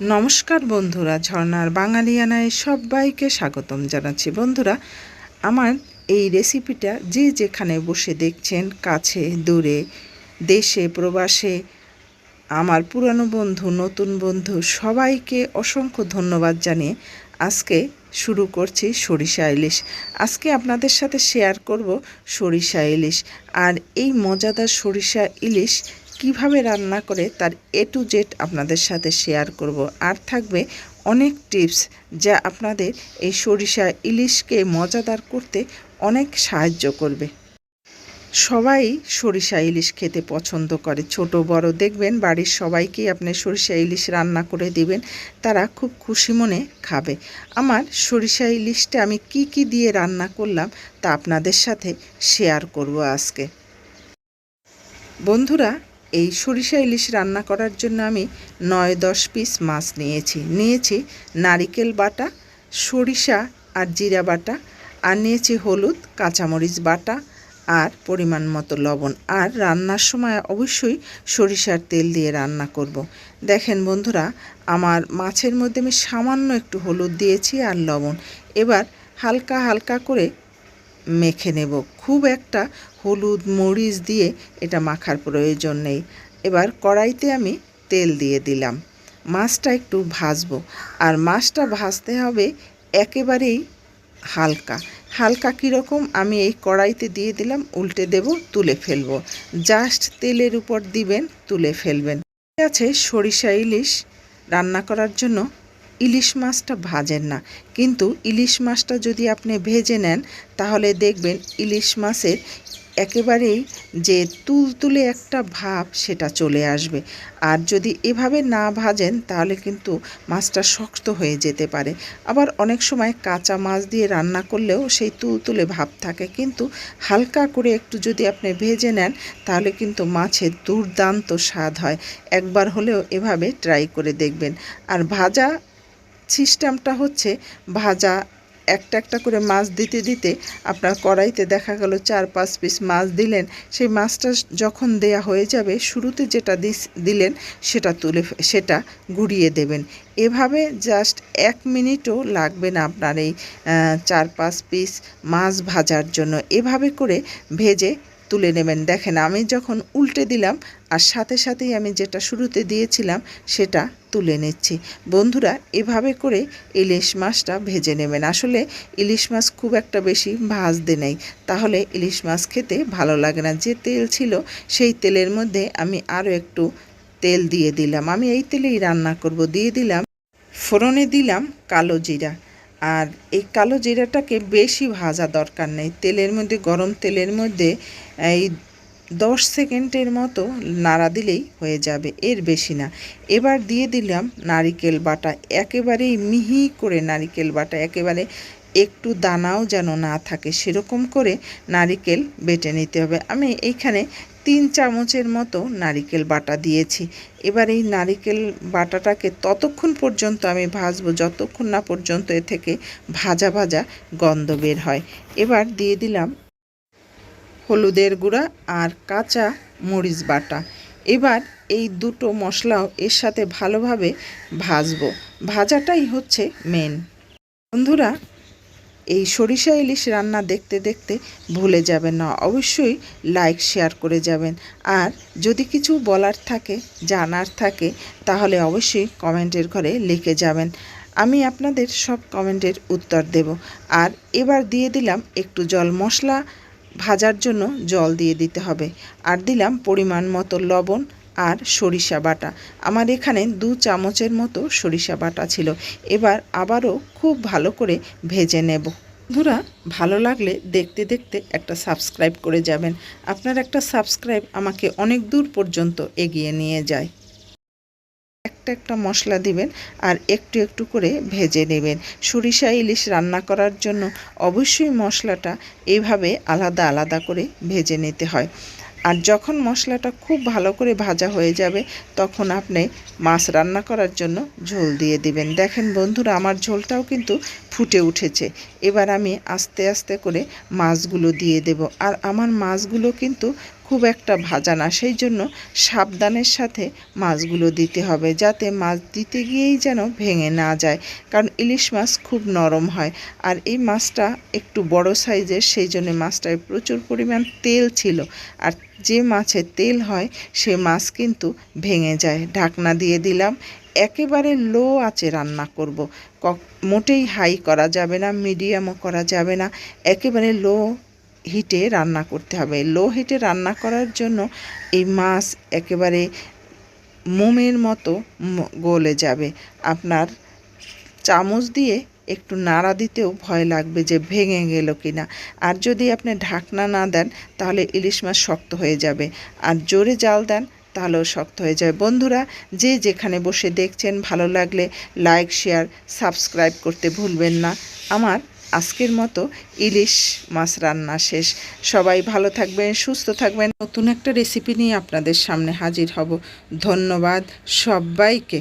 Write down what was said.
নমস্কার বন্ধুরা, ঝর্ণার বাঙালিয়ানায় সবাইকে স্বাগতম জানাচ্ছি। বন্ধুরা, আমার এই রেসিপিটা যে যেখানে বসে দেখছেন, কাছে দূরে, দেশে প্রবাসে, আমার পুরানো বন্ধু নতুন বন্ধু সবাইকে অসংখ্য ধন্যবাদ জানিয়ে আজকে শুরু করছি সরিষা ইলিশ। আজকে আপনাদের সাথে শেয়ার করব সরিষা ইলিশ। আর এই মজাদার সরিষা ইলিশ কিভাবে রান্না করে তার A to Z আপনাদের সাথে শেয়ার করব। আর থাকবে অনেক টিপস যা আপনাদের এই সরিষা ইলিশকে মজাদার করতে অনেক সাহায্য করবে। সবাই সরিষা ইলিশ খেতে পছন্দ করে, ছোট বড় দেখবেন বাড়ির সবাইকেই আপনি সরিষা ইলিশ রান্না করে দিবেন, তারা খুব খুশি মনে খাবে। আমার সরিষা ইলিশটা আমি কি দিয়ে রান্না করলাম তা আপনাদের সাথে শেয়ার করব আজকে। বন্ধুরা, এই সরিষা ইলিশ রান্না করার জন্য আমি 9-10 পিস মাছ নিয়েছি নারিকেল বাটা, সরিষা আর জিরা বাটা, আর নিয়েছি হলুদ, কাঁচামরিচ বাটা আর পরিমাণ মতো লবণ। আর রান্নার সময় অবশ্যই সরিষার তেল দিয়ে রান্না করব। দেখেন বন্ধুরা, আমার মাছের মধ্যে আমি সামান্য একটু হলুদ দিয়েছি আর লবণ। এবার হালকা হালকা করে মেখে নেব। খুব একটা হলুদ মরিচ দিয়ে এটা মাখার প্রয়োজন নেই। এবার কড়াইতে আমি তেল দিয়ে দিলাম, মাছটা একটু ভাজবো। আর মাছটা ভাজতে হবে একেবারেই হালকা হালকা। কীরকম, আমি এই কড়াইতে দিয়ে দিলাম, উল্টে দেব, তুলে ফেলবো। জাস্ট তেলের উপর দিবেন, তুলে ফেলবেন। ঠিক আছে, সরিষা ইলিশ রান্না করার জন্য ইলিশ মাছটা ভাজেন না, কিন্তু ইলিশ মাছটা যদি আপনি ভেজে নেন তাহলে দেখবেন ইলিশ মাছের একেবারেই যে তুলতুলে একটা ভাব সেটা চলে আসবে। আর যদি এভাবে না ভাজেন তাহলে কিন্তু মাছটা শক্ত হয়ে যেতে পারে। আবার অনেক সময় কাঁচা মাছ দিয়ে রান্না করলেও সেই তুলতুলে ভাব থাকে, কিন্তু হালকা করে একটু যদি আপনি ভেজে নেন তাহলে কিন্তু মাছের দুর্দান্ত স্বাদ হয়। একবার হলেও এভাবে ট্রাই করে দেখবেন। আর ভাজা সিস্টেমটা হচ্ছে, ভাজা একটা একটা করে মাছ দিতে দিতে আপনার কড়াইতে দেখা গেল 4-5 পিস মাছ দিলেন। সেই মাছটা যখন দেয়া হয়ে যাবে, শুরুতে যেটা দিলেন সেটা ঘুরিয়ে দেবেন। এভাবে জাস্ট 1 মিনিটও লাগবে না আপনার এই 4-5 পিস মাছ ভাজার জন্য। এভাবে করে ভেজে তুলে নেবেন। দেখেন, আমি যখন উল্টে দিলাম আর সাথে সাথেই আমি যেটা শুরুতে দিয়েছিলাম সেটা তুলে নিচ্ছি। বন্ধুরা, এভাবে করে ইলিশ মাছটা ভেজে নেবেন। আসলে ইলিশ মাছ খুব একটা বেশি ভাজতে নেই, তাহলে ইলিশ মাছ খেতে ভালো লাগে না। যে তেল ছিল সেই তেলের মধ্যে আমি আরও একটু তেল দিয়ে দিলাম। আমি এই তেলেই রান্না করব। দিয়ে দিলাম ফোড়নে, দিলাম কালো জিরা। আর এই কালো জিরাটাকে বেশি ভাজা দরকার নেই, তেলের মধ্যে, গরম তেলের মধ্যে এই 10 সেকেন্ডের মতো নাড়া দিলেই হয়ে যাবে, এর বেশি না। এবার দিয়ে দিলাম নারিকেল বাটা, একেবারেই মিহি করে নারিকেল বাটা, একেবারে একটু দানাও যেন না থাকে সেরকম করে নারিকেল বেটে নিতে হবে। আমি এইখানে 3 চামচের মতো নারিকেল বাটা দিয়েছি। এবার এই নারিকেল বাটাটাকে ততক্ষণ পর্যন্ত আমি ভাজবো যতক্ষণ না পর্যন্ত এ থেকে ভাজা ভাজা গন্ধ বের হয়। এবার দিয়ে দিলাম হলুদের গুঁড়া আর কাঁচা মরিচ বাটা। এবার এই দুটো মশলাও এর সাথে ভালোভাবে ভাজবো। ভাজাটাই হচ্ছে মেন। বন্ধুরা, এই সরিষা ইলিশ রান্না দেখতে দেখতে ভুলে যাবেন না, অবশ্যই লাইক শেয়ার করে যাবেন। আর যদি কিছু বলার থাকে, জানার থাকে, তাহলে অবশ্যই কমেন্টের ঘরে লিখে যাবেন। আমি আপনাদের সব কমেন্টের উত্তর দেব। আর এবার দিয়ে দিলাম একটু জল, মশলা ভাজার জন্য জল দিয়ে দিতে হবে। আর দিলাম পরিমাণ মতো লবণ আর সরিষা বাটা। আমার এখানে 2 চামচের মতো সরিষা বাটা ছিল। এবার আবারও খুব ভালো করে ভেজে নেব। বন্ধুরা, ভালো লাগলে দেখতে দেখতে একটা সাবস্ক্রাইব করে যাবেন। আপনার একটা সাবস্ক্রাইব আমাকে অনেক দূর পর্যন্ত এগিয়ে নিয়ে যায়। একটা মশলা দিবেন আর একটু একটু করে ভেজে নেবেন। সরিষা ইলিশ রান্না করার জন্য অবশ্যই মশলাটা এইভাবে আলাদা আলাদা করে ভেজে নিতে হয়। আর যখন মশলাটা খুব ভালো করে ভাজা হয়ে যাবে তখন আপনি মাছ রান্না করার জন্য ঝোল দিয়ে দিবেন। দেখেন বন্ধুরা, আমার ঝোলটাও কিন্তু ফুটে উঠেছে। এবার আমি আস্তে আস্তে করে মাছগুলো দিয়ে দেব। আর আমার মাছগুলো কিন্তু খুব একটা ভাজা না, সেই জন্য সাবধানের সাথে মাছগুলো দিতে হবে, যাতে মাছ দিতে গিয়েই যেন ভেঙে না যায়, কারণ ইলিশ মাছ খুব নরম হয়। আর এই মাছটা একটু বড় সাইজের, সেই জন্য মাছটায় প্রচুর পরিমাণ তেল ছিল, আর যে মাছে তেল হয় সে মাছ কিন্তু ভেঙে যায়। ঢাকনা দিয়ে দিলাম, একেবারে লো আঁচে রান্না করব। মোটেই হাই করা যাবে না, মিডিয়ামও করা যাবে না, একেবারে লো হিটে রান্না করতে হবে। লো হিটে রান্না করার জন্য এই মাছ একেবারে মোমের মতো গলে যাবে। আপনার চামচ দিয়ে একটু নাড়া দিতেও ভয় লাগবে যে ভেঙে গেল কিনা। আর যদি আপনি ঢাকনা না দেন তাহলে ইলিশ মাছ শক্ত হয়ে যাবে, আর জোরে জাল দেন তাহলেও শক্ত হয়ে যায়। বন্ধুরা, যে যেখানে বসে দেখছেন, ভালো লাগলে লাইক, শেয়ার, সাবস্ক্রাইব করতে ভুলবেন না। আমার আজকের মতো ইলিশ মাছ রান্না শেষ। সবাই ভালো থাকবেন, সুস্থ থাকবেন। নতুন একটা রেসিপি নিয়ে আপনাদের সামনে হাজির হব। ধন্যবাদ সবাইকে।